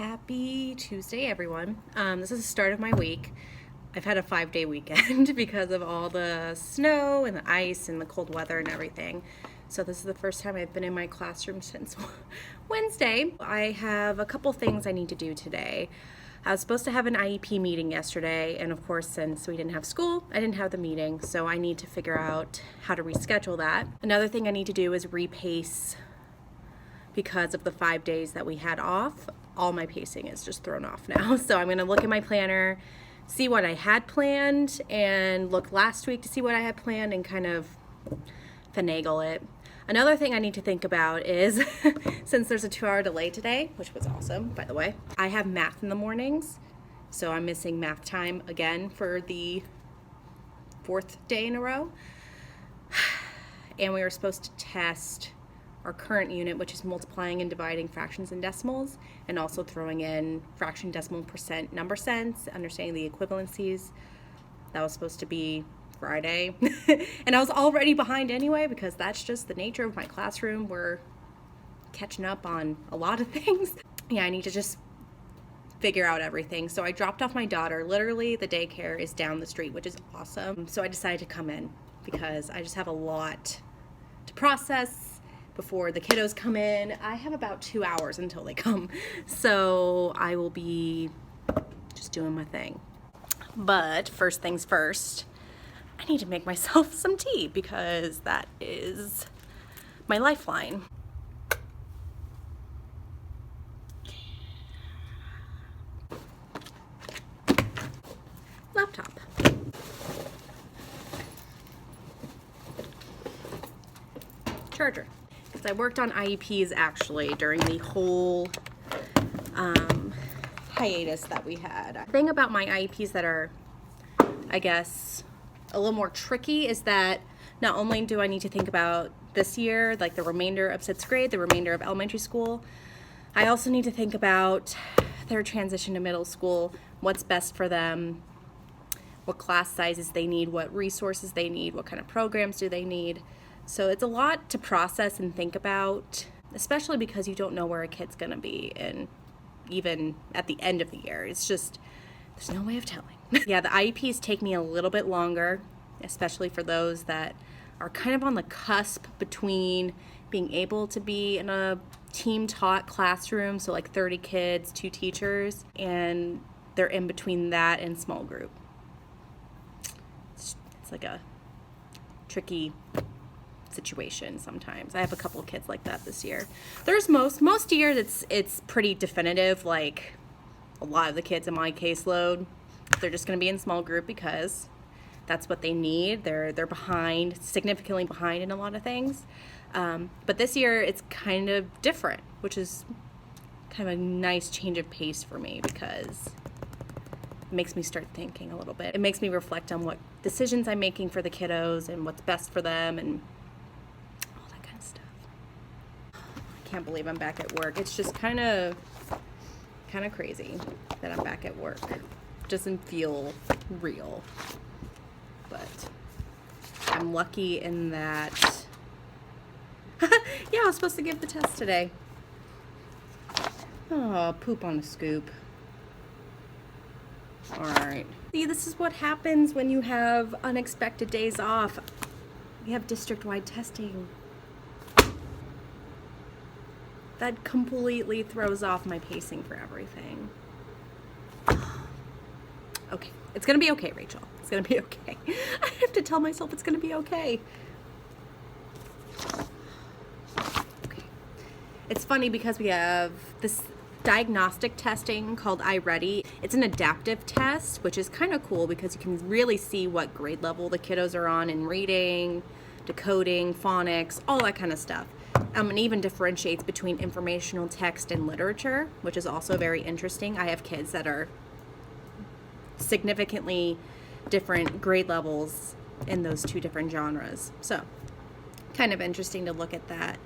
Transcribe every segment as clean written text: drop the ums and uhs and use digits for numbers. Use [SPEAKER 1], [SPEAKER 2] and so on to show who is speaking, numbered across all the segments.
[SPEAKER 1] Happy Tuesday, everyone. This is the start of my week. I've had a 5-day weekend because of all the snow and the ice and the cold weather and everything. So this is the first time I've been in my classroom since Wednesday. I have a couple things I need to do today. I was supposed to have an IEP meeting yesterday, and of course, since we didn't have school, I didn't have the meeting, so I need to figure out how to reschedule that. Another thing I need to do is repace. Because of the 5 days that we had off, all my pacing is just thrown off now. So I'm gonna look at my planner, see what I had planned, and look last week to see what I had planned and kind of finagle it. Another thing I need to think about is, since there's a 2-hour delay today, which was awesome, by the way, I have math in the mornings, so I'm missing math time again for the 4th day in a row. And we were supposed to test our current unit, which is multiplying and dividing fractions and decimals, and also throwing in fraction, decimal, percent, number sense, understanding the equivalencies. That was supposed to be Friday. And I was already behind anyway, because that's just the nature of my classroom. We're catching up on a lot of things. Yeah, I need to just figure out everything. So I dropped off my daughter. Literally, the daycare is down the street, which is awesome. So I decided to come in because I just have a lot to process before the kiddos come in. I have about 2 hours until they come, so I will be just doing my thing. But first things first, I need to make myself some tea because that is my lifeline. Laptop. Charger. I worked on IEPs actually during the whole hiatus that we had. The thing about my IEPs that are, I guess, a little more tricky is that not only do I need to think about this year, like the remainder of 6th grade, the remainder of elementary school, I also need to think about their transition to middle school, what's best for them, what class sizes they need, what resources they need, what kind of programs do they need. So it's a lot to process and think about, especially because you don't know where a kid's gonna be, and even at the end of the year, it's just, there's no way of telling. Yeah, the IEPs take me a little bit longer, especially for those that are kind of on the cusp between being able to be in a team-taught classroom, so like 30 kids, 2 teachers, and they're in between that and small group. It's like a tricky situation sometimes. I have a couple of kids like that this year. There's most years it's pretty definitive, like a lot of the kids in my caseload, they're just going to be in small group because that's what they need. They're behind, significantly behind in a lot of things. But this year it's kind of different, which is kind of a nice change of pace for me because it makes me start thinking a little bit. It makes me reflect on what decisions I'm making for the kiddos and what's best for them and can't believe I'm back at work. It's just kind of crazy that I'm back at work. It doesn't feel real, but I'm lucky in that yeah, I was supposed to give the test today. Oh, poop on a scoop. All right. See, this is what happens when you have unexpected days off. We have district-wide testing. That completely throws off my pacing for everything. Okay, it's gonna be okay, Rachel. It's gonna be okay. I have to tell myself it's gonna be okay. Okay. It's funny because we have this diagnostic testing called iReady. It's an adaptive test, which is kind of cool because you can really see what grade level the kiddos are on in reading, decoding, phonics, all that kind of stuff. And even differentiates between informational text and literature, which is also very interesting. I have kids that are significantly different grade levels in those 2 different genres. So, kind of interesting to look at that.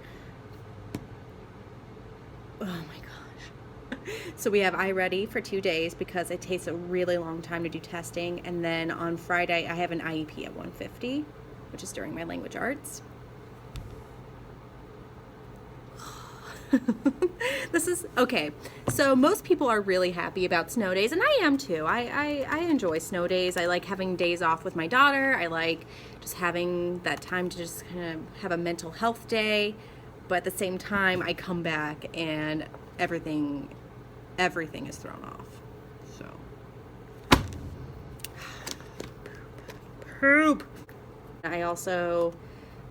[SPEAKER 1] Oh my gosh. So we have iReady for 2 days because it takes a really long time to do testing. And then on Friday, I have an IEP at 1:50, which is during my language arts. This is okay. So most people are really happy about snow days, and I am too. I enjoy snow days. I like having days off with my daughter. I like just having that time to just kind of have a mental health day. But at the same time, I come back and everything is thrown off. So poop. I also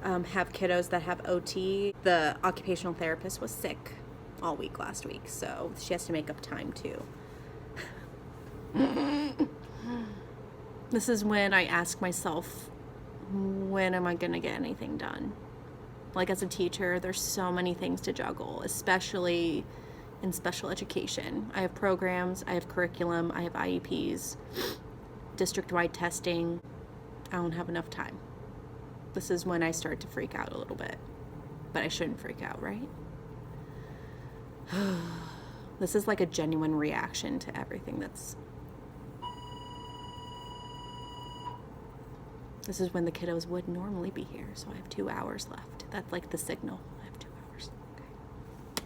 [SPEAKER 1] have kiddos that have OT. The occupational therapist was sick all week last week, so she has to make up time too. This is when I ask myself, when am I gonna get anything done? Like, as a teacher, there's so many things to juggle, especially in special education. I have programs, I have curriculum, I have IEPs, district-wide testing. I don't have enough time. This is when I start to freak out a little bit. But I shouldn't freak out, right? This is like a genuine reaction to everything that's... This is when the kiddos would normally be here, so I have 2 hours left. That's like the signal. I have 2 hours.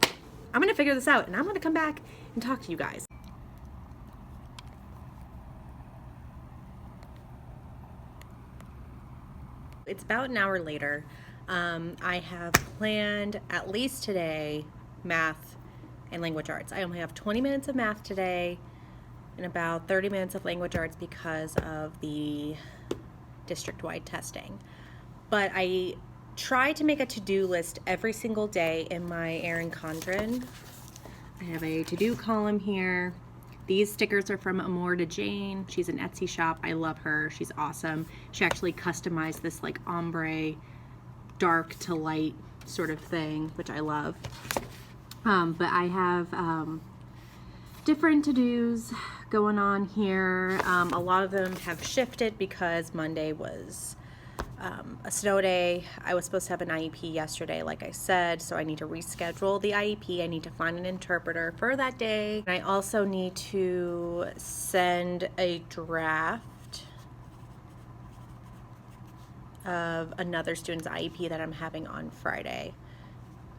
[SPEAKER 1] Okay. I'm gonna figure this out, and I'm gonna come back and talk to you guys. It's about an hour later. I have planned, at least today, math and language arts. I only have 20 minutes of math today and about 30 minutes of language arts because of the district-wide testing. But I try to make a to-do list every single day in my Erin Condren. I have a to-do column here. These stickers are from Amore to Jane. She's an Etsy shop. I love her. She's awesome. She actually customized this like ombre, dark to light sort of thing, which I love. But I have different to-dos going on here. A lot of them have shifted because Monday was a snow day. I was supposed to have an IEP yesterday, like I said, so I need to reschedule the IEP. I need to find an interpreter for that day. And I also need to send a draft of another student's IEP that I'm having on Friday.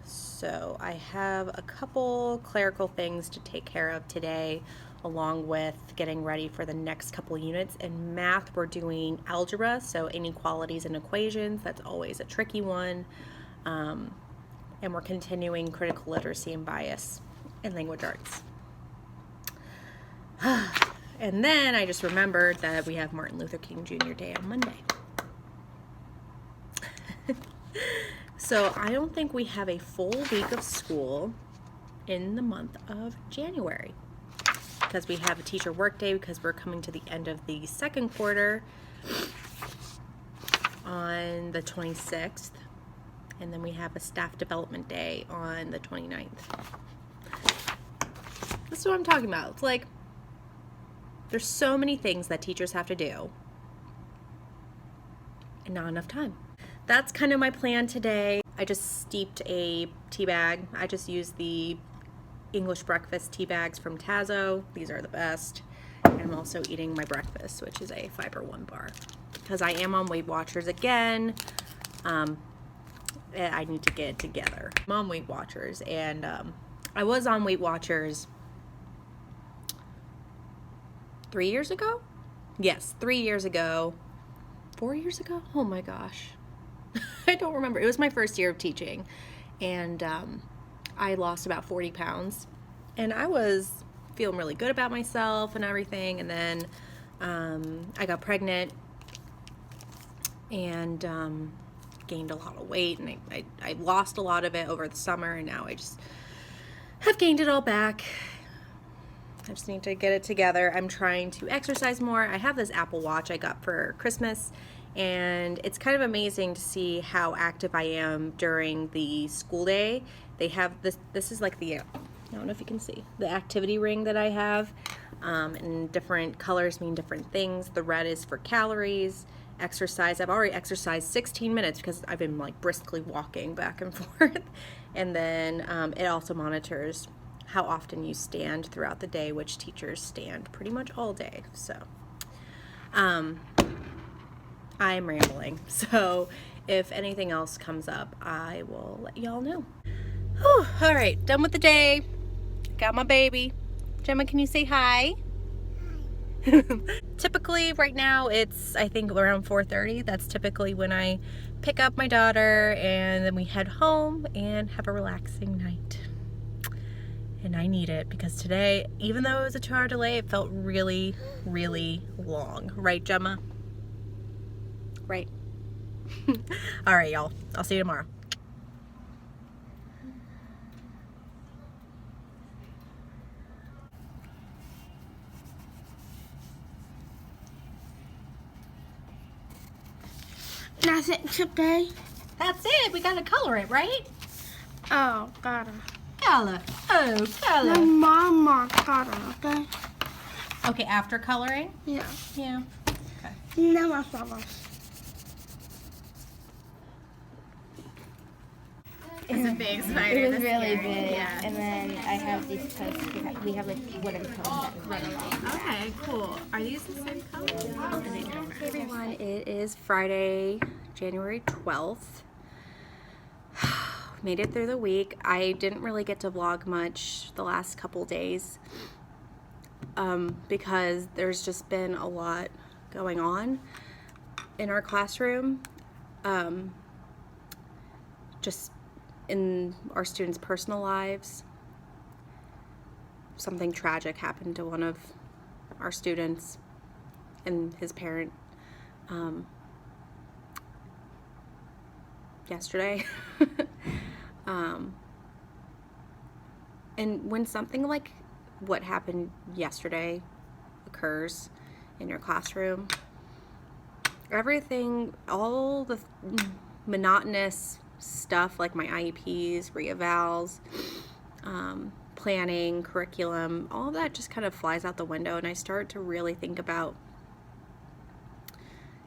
[SPEAKER 1] So I have a couple clerical things to take care of today, along with getting ready for the next couple units. In math, we're doing algebra, so inequalities and equations. That's always a tricky one. And we're continuing critical literacy and bias in language arts. And then I just remembered that we have Martin Luther King Jr. Day on Monday. So I don't think we have a full week of school in the month of January, because we have a teacher work day because we're coming to the end of the second quarter on the 26th, and then we have a staff development day on the 29th. This is what I'm talking about. It's like there's so many things that teachers have to do and not enough time. That's kind of my plan today. I just steeped a tea bag. I just used the English breakfast tea bags from Tazo. These are the best. And I'm also eating my breakfast, which is a Fiber One bar, because I am on Weight Watchers again. I need to get it together. I'm on Weight Watchers, and I was on Weight Watchers 3 years ago? Yes, 3 years ago. 4 years ago? Oh my gosh. I don't remember. It was my first year of teaching, and I lost about 40 pounds, and I was feeling really good about myself and everything. And then I got pregnant and gained a lot of weight, and I lost a lot of it over the summer, and now I just have gained it all back. I just need to get it together. I'm trying to exercise more. I have this Apple Watch I got for Christmas, and it's kind of amazing to see how active I am during the school day. They have this is like the, I don't know if you can see, the activity ring that I have, and different colors mean different things. The red is for calories. Exercise, I've already exercised 16 minutes because I've been like briskly walking back and forth. And then it also monitors how often you stand throughout the day, which teachers stand pretty much all day. So I'm rambling, so if anything else comes up, I will let y'all know. Whew, all right, done with the day. Got my baby. Gemma, can you say hi? Typically right now it's I think around 4:30. That's typically when I pick up my daughter and then we head home and have a relaxing night. And I need it because today, even though it was a 2-hour delay, it felt really, really long. Right, Gemma? Right. All right, y'all. I'll see you tomorrow.
[SPEAKER 2] That's it today.
[SPEAKER 1] That's it. We gotta color it, right?
[SPEAKER 2] Oh, gotta.
[SPEAKER 1] Color. Oh, color.
[SPEAKER 2] My mama gotta, okay?
[SPEAKER 1] Okay, after coloring?
[SPEAKER 2] Yeah.
[SPEAKER 1] Yeah.
[SPEAKER 2] No, my mama.
[SPEAKER 1] It's a big spider.
[SPEAKER 3] It was really
[SPEAKER 1] scary.
[SPEAKER 3] big.
[SPEAKER 1] Yeah.
[SPEAKER 3] And then I have these posts. We have like wooden posts that run along.
[SPEAKER 1] Okay, cool. Are these the same color? Hey everyone, it is Friday, January 12th. Made it through the week. I didn't really get to vlog much the last couple days because there's just been a lot going on in our classroom. Just in our students' personal lives. Something tragic happened to one of our students and his parent yesterday. And when something like what happened yesterday occurs in your classroom, everything, all the monotonous stuff like my IEPs, re-evals, planning, curriculum, all of that just kind of flies out the window, and I start to really think about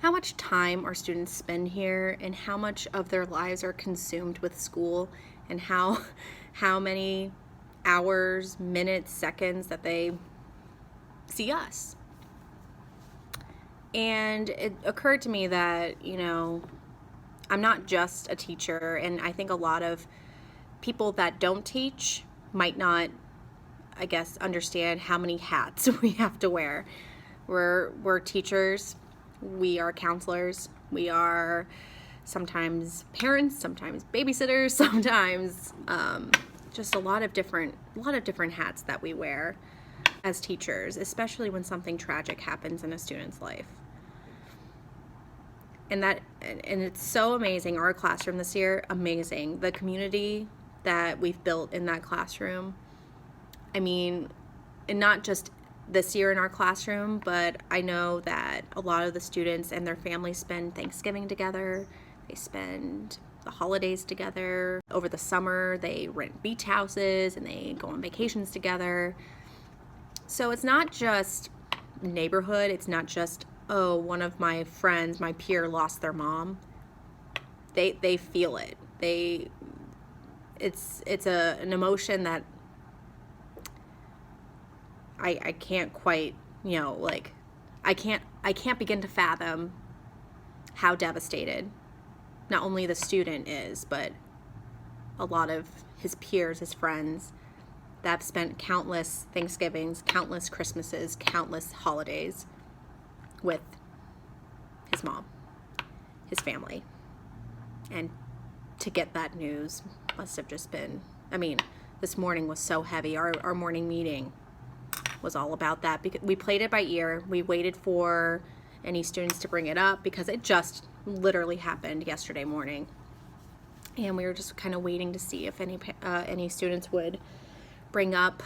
[SPEAKER 1] how much time our students spend here and how much of their lives are consumed with school, and how many hours, minutes, seconds that they see us. And it occurred to me that, you know, I'm not just a teacher, and I think a lot of people that don't teach might not, I guess, understand how many hats we have to wear. We're teachers, we are counselors, we are sometimes parents, sometimes babysitters, sometimes just a lot of different hats that we wear as teachers, especially when something tragic happens in a student's life. And it's so amazing. Our classroom this year, amazing. The community that we've built in that classroom. I mean, and not just this year in our classroom, but I know that a lot of the students and their families spend Thanksgiving together. They spend the holidays together. Over the summer, they rent beach houses and they go on vacations together. So it's not just neighborhood. It's not just, oh, one of my friends, my peer lost their mom. They feel it. It's an emotion that I can't quite, you know, like I can't begin to fathom how devastated not only the student is, but a lot of his peers, his friends that have spent countless Thanksgivings, countless Christmases, countless holidays with his mom, his family. And to get that news must have just been, I mean, this morning was so heavy. Our morning meeting was all about that, because we played it by ear. We waited for any students to bring it up because it just literally happened yesterday morning. And we were just kind of waiting to see if any students would bring up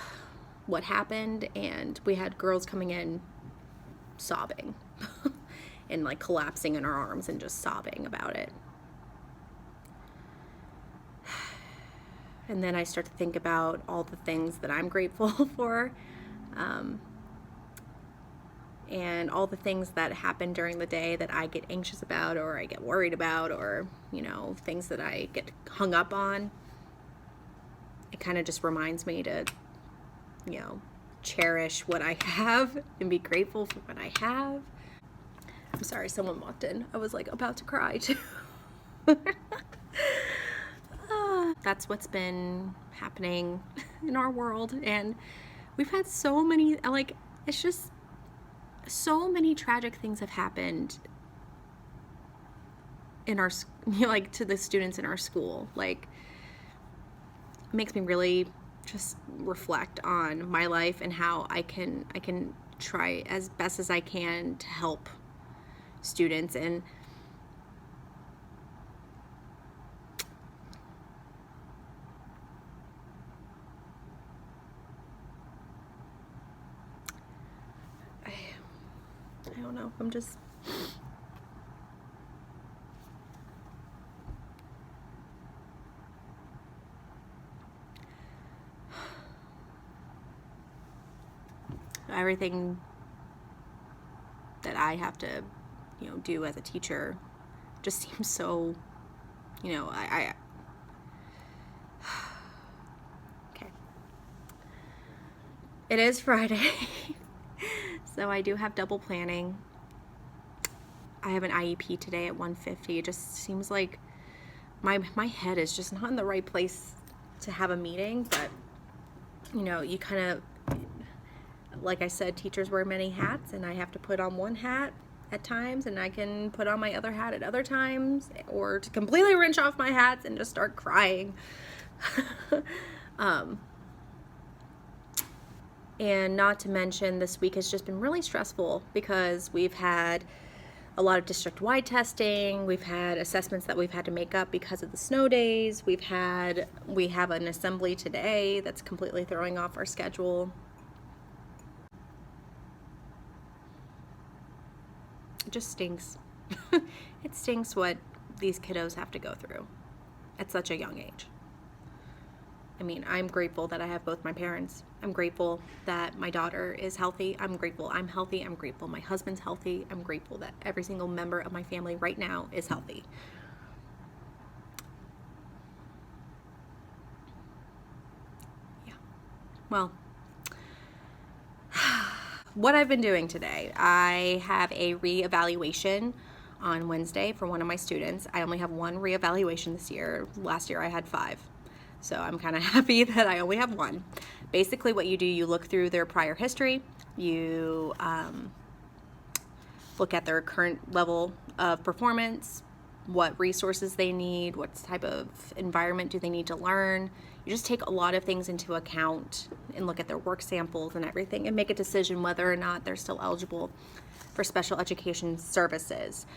[SPEAKER 1] what happened, and we had girls coming in sobbing and like collapsing in our arms and just sobbing about it. And then I start to think about all the things that I'm grateful for, and all the things that happen during the day that I get anxious about, or I get worried about, or, you know, things that I get hung up on. It kind of just reminds me to, you know, cherish what I have and be grateful for what I have. I'm sorry, someone walked in. I was like about to cry too. that's what's been happening in our world. And we've had so many, like, it's just so many tragic things have happened in our, like, to the students in our school. Like, it makes me really just reflect on my life and how I can try as best as I can to help students. And I don't know, I'm just everything that I have to, do as a teacher just seems so, I okay. It is Friday, so I do have double planning. I have an IEP today at 1:50. It just seems like my head is just not in the right place to have a meeting, but you kind of, like I said, teachers wear many hats, and I have to put on one hat at times, and I can put on my other hat at other times, or to completely wrench off my hats and just start crying. And not to mention, this week has just been really stressful because we've had a lot of district-wide testing. We've had assessments that we've had to make up because of the snow days. We have an assembly today that's completely throwing off our schedule. It just stinks. It stinks what these kiddos have to go through at such a young age. I mean, I'm grateful that I have both my parents. I'm grateful that my daughter is healthy. I'm grateful I'm healthy. I'm grateful my husband's healthy. I'm grateful that every single member of my family right now is healthy. Yeah. Well, what I've been doing today, I have a reevaluation on Wednesday for one of my students. I only have one reevaluation this year. Last year I had 5. So I'm kind of happy that I only have one. Basically what you do, you look through their prior history, you look at their current level of performance, what resources they need, what type of environment do they need to learn. You just take a lot of things into account and look at their work samples and everything and make a decision whether or not they're still eligible for special education services.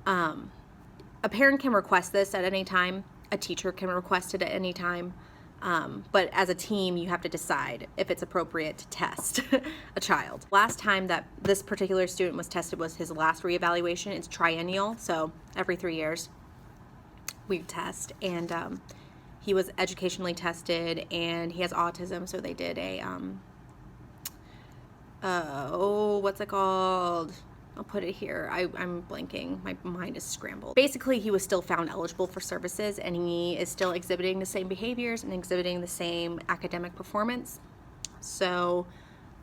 [SPEAKER 1] A parent can request this at any time. A teacher can request it at any time. But as a team, you have to decide if it's appropriate to test a child. Last time that this particular student was tested was his last reevaluation. It's triennial, so every 3 years we test. And he was educationally tested, and he has autism, so they did a, what's it called? I'll put it here. I'm blanking. My mind is scrambled. Basically, he was still found eligible for services, and he is still exhibiting the same behaviors and exhibiting the same academic performance. So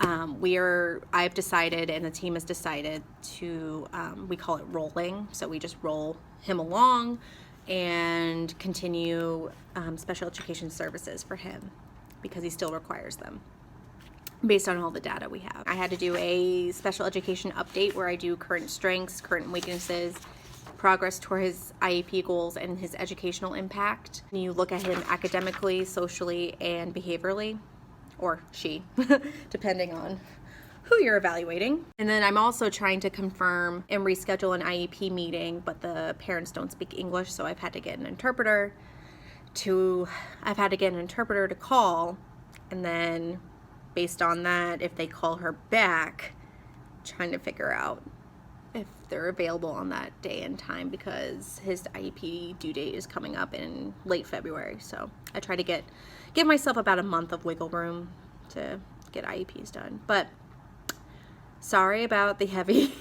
[SPEAKER 1] I've decided, and the team has decided to, we call it rolling. So we just roll him along and continue special education services for him because he still requires them, based on all the data we have. I had to do a special education update where I do current strengths, current weaknesses, progress toward his IEP goals, and his educational impact. You look at him academically, socially, and behaviorally, or she, depending on who you're evaluating. And then I'm also trying to confirm and reschedule an IEP meeting, but the parents don't speak English, so I've had to get an interpreter to call, and then based on that, if they call her back, trying to figure out if they're available on that day and time, because his IEP due date is coming up in late February. So I try to give myself about a month of wiggle room to get IEPs done. But sorry about the heavy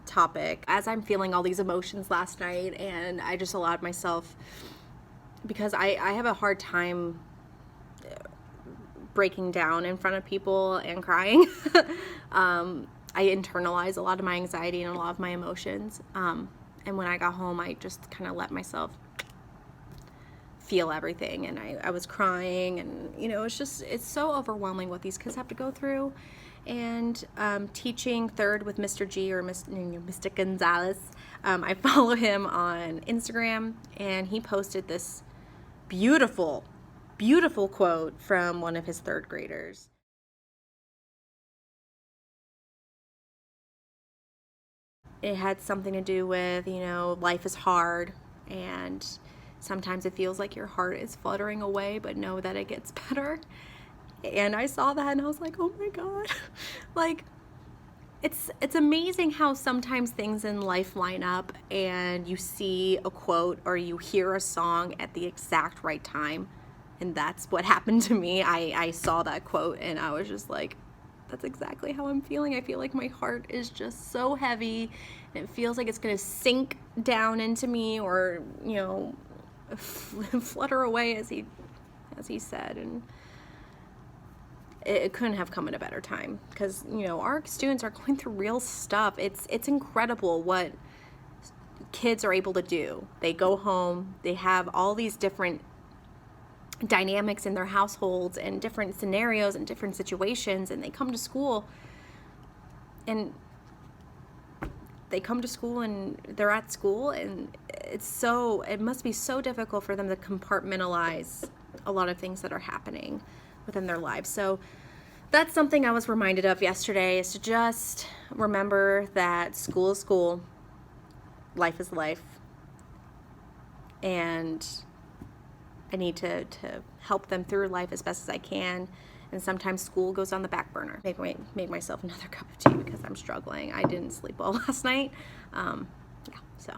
[SPEAKER 1] topic. As I'm feeling all these emotions last night, and I just allowed myself, because I have a hard time breaking down in front of people and crying. I internalize a lot of my anxiety and a lot of my emotions. And when I got home, I just kind of let myself feel everything, and I was crying, and you know, it's so overwhelming what these kids have to go through. And teaching third with Mr. G, or Mr. Gonzalez, I follow him on Instagram, and he posted this beautiful quote from one of his third graders. It had something to do with, you know, life is hard, and sometimes it feels like your heart is fluttering away, but know that it gets better. And I saw that and I was like, oh my God. Like, it's amazing how sometimes things in life line up and you see a quote or you hear a song at the exact right time. And that's what happened to me. I saw that quote and I was just like, that's exactly how I'm feeling. I feel like my heart is just so heavy, and it feels like it's gonna sink down into me, or, you know, flutter away, as he said. And it couldn't have come at a better time, because, you know, our students are going through real stuff. It's incredible what kids are able to do. They go home, they have all these different dynamics in their households and different scenarios and different situations, and they come to school and they're at school, and it must be so difficult for them to compartmentalize a lot of things that are happening within their lives. So that's something I was reminded of yesterday, is to just remember that school is school, life is life, and I need to help them through life as best as I can. And sometimes school goes on the back burner. Make myself another cup of tea because I'm struggling. I didn't sleep well last night. Yeah, so.